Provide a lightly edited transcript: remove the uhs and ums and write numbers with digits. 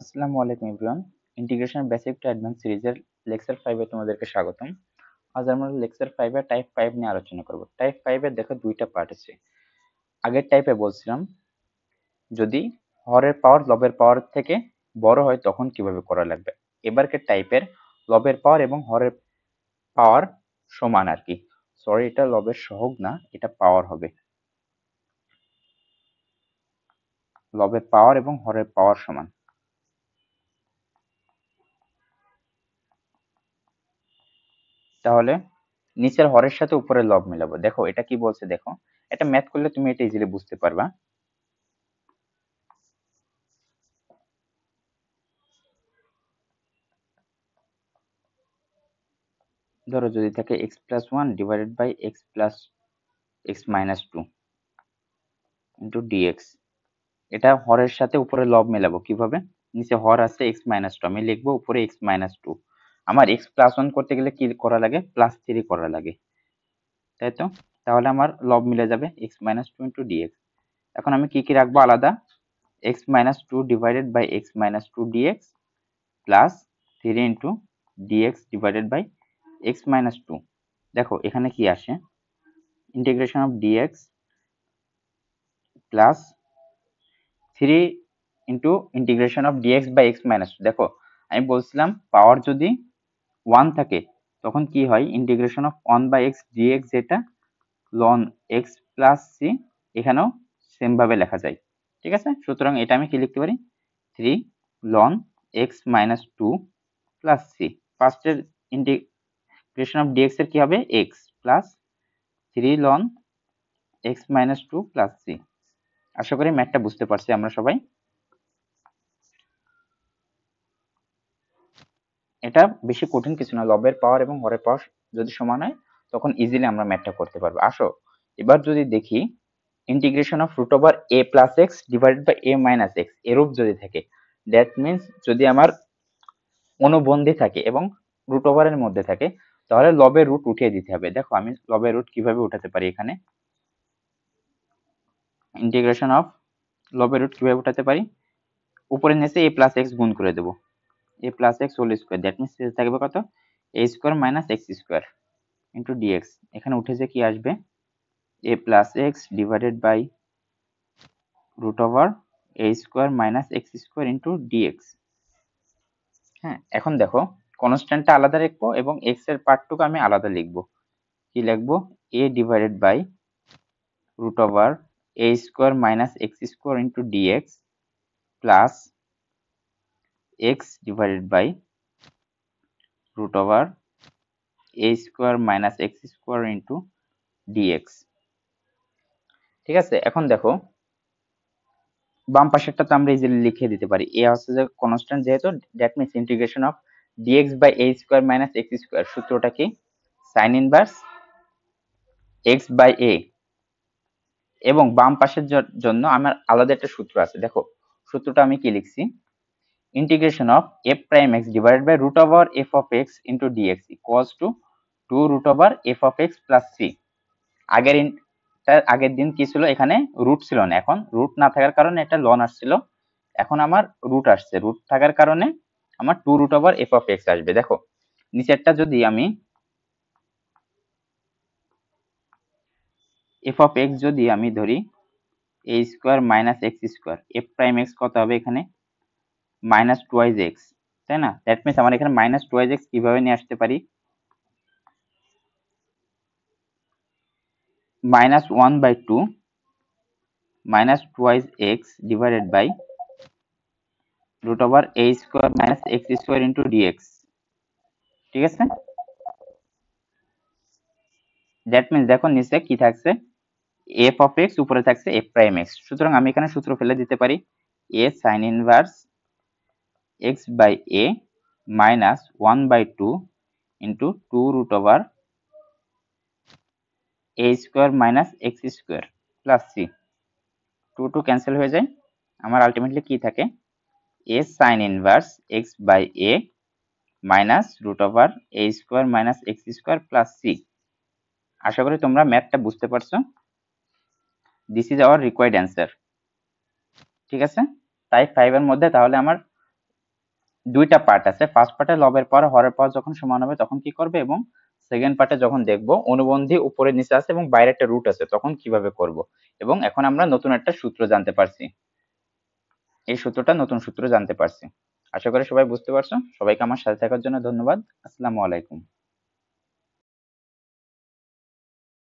আসসালামু আলাইকুম everyone. Integration basic to advance সিরিজের লেকচার 5 এ তোমাদেরকে স্বাগতম। আজ আমরা লেকচার 5 এর টাইপ 5 নিয়ে আলোচনা করব। টাইপ 5 এর দেখো দুইটা পার্ট আছে। আগের টাইপে বলছিলাম যদি হরের পাওয়ার লবের পাওয়ার থেকে বড় হয় তখন কিভাবে করা লাগবে। এবারকার টাইপের লবের পাওয়ার এবং হরের পাওয়ার সমান আর কি। সরি, এটা লবের সহগ না, এটা পাওয়ার হবে। লবের পাওয়ার এবং হরের পাওয়ার সমান। তাহলে নিচের হরের সাথে উপরের লব মেলাবো। দেখো এটা কি বলছে, দেখো এটা ম্যাথ করলে তুমি এটা ইজিলি বুঝতে পারবা। ধরো যদি থাকে x plus one divided by x plus x minus two into dx, এটা হরের সাথে উপরে লব মেলাবো কিভাবে। নিচে হর আছে এক্স মাইনাস টু, আমি লিখবো উপরে এক্স মাইনাস টু। আমার এক্স প্লাস ওয়ান করতে গেলে কি করা লাগে, প্লাস থ্রি করা লাগে, তাই তো। তাহলে আমার লব মিলে যাবে x minus two into dx. এখন আমি কি কি রাখবো আলাদা, x minus two divided by x minus two dx plus three into dx divided by x minus two. দেখো এখানে কি আসে, integration of dx plus three into integration of dx by x minus two. দেখো আমি বলছিলাম পাওয়ার যদি one থাকে তখন কি হয়, integration of one by x dx যেটা লন এক্স প্লাস সি, এখানেও সেম ভাবে লেখা যায়, ঠিক আছে। সুতরাং এটা আমি কি লিখতে পারি, three ln x minus two plus c. ফার্স্টের ইন্টিগ্রেশন অফ ডিএক্স এর কি হবে, x plus three ln x minus two plus c. আশা করি ম্যাথটা বুঝতে পারছি আমরা সবাই। এটা বেশি কঠিন কিছু না, লবের পাওয়ার এবং হরের পাওয়ার যদি সমান হয় তখন ইজিলি আমরা ম্যাথটা করতে পারবো। আসো এবার যদি দেখি integration of root over a plus x divided by a minus x এরূপ যদি থাকে, দ্যাট মিনস যদি আমার অনুবন্ধী থাকে এবং রুট ওভারের মধ্যে থাকে, তাহলে লবের রুট উঠিয়ে দিতে হবে। দেখো আমি লবের রুট কিভাবে উঠাতে পারি, এখানে ইন্টিগ্রেশন অফ লবের রুট কিভাবে উঠাতে পারি, উপরে নিচে এ প্লাস এক্স গুণ করে দেবো, a plus x whole square, that means থাকবে কত, a square minus x square into dx. এখানে উঠে যে কি আসবে, a plus x divided by root over a square minus x square into dx. হ্যাঁ, এখন দেখো কনস্ট্যান্টটা আলাদা লিখবো এবং এক্স এর পার্টটুকু আমি আলাদা লিখবো। কি লিখবো, a divided by root over a square minus x square into dx plus x divided by root over a square minus x square into dx. ঠিক আছে, এখন দেখো বাম পাশেরটা তো আমরা ইজিলি লিখে দিতে পারি, এ হচ্ছে যে কনস্ট্যান্ট যেহেতু, that means integration of dx by a square minus x square, সূত্রটা কি, sine inverse x by a. এবং বাম পাশের জন্য আমার আলাদা একটা সূত্র আছে, দেখো সূত্রটা আমি কি লিখছি, integration of f prime x divided by root over f of x into dx equals to two root over f of x plus c. আগের আগের দিন কি ছিল, এখানে রুট ছিল না, এখন রুট না থাকার কারণে একটা লন আসছিল, এখন আমার রুট আসছে, রুট থাকার কারণে আমার two root over f of x আসবে। দেখো নিচেরটা যদি আমি এফ অফ এক্স যদি আমি ধরি a square minus x square, f prime x কত হবে এখানে, মাইনাস টুয়াইজ এক্স, তাই না। দ্যাট মিনস আমার এখানে মাইনাস টুয়াইজ এক্স কিভাবে নিয়ে আসতে পারি, minus one by two minus twice x divided by root over a square minus x square into dx. ঠিক আছে, দ্যাট মিনস দেখো নিচে কি থাকছে, এফ অফ এক্স, উপরে থাকছে এফ প্রাইম এক্স। সুতরাং আমি এখানে সূত্র ফেলে দিতে পারি, a sine inverse x by a minus one by two into two root over a square minus x square plus c. Two two cancel হয়ে যায়, আমার আলটিমেটলি কি থাকে, a sine inverse x by a minus root over a square minus x square plus c. আশা করি তোমরা ম্যাথটা বুঝতে পারছো। This is our required answer. ঠিক আছে, টাইপ 5 এর মধ্যে তাহলে আমার দুইটা পার্ট আছে, ফার্স্ট পার্টে লবের পাওয়ার হরের পাওয়ার যখন সমান হবে তখন কি করবে, এবং সেকেন্ড পার্টে যখন দেখবো অনুবন্ধী উপরে নিচে আছে এবং বাইরে একটা রুট আছে তখন কিভাবে করব। এবং এখন আমরা নতুন একটা সূত্র জানতে পারছি, এই সূত্রটা নতুন সূত্র জানতে পারছি। আশা করি সবাই বুঝতে পারছো। সবাইকে আমার সাথে থাকার জন্য ধন্যবাদ। আসসালামু আলাইকুম।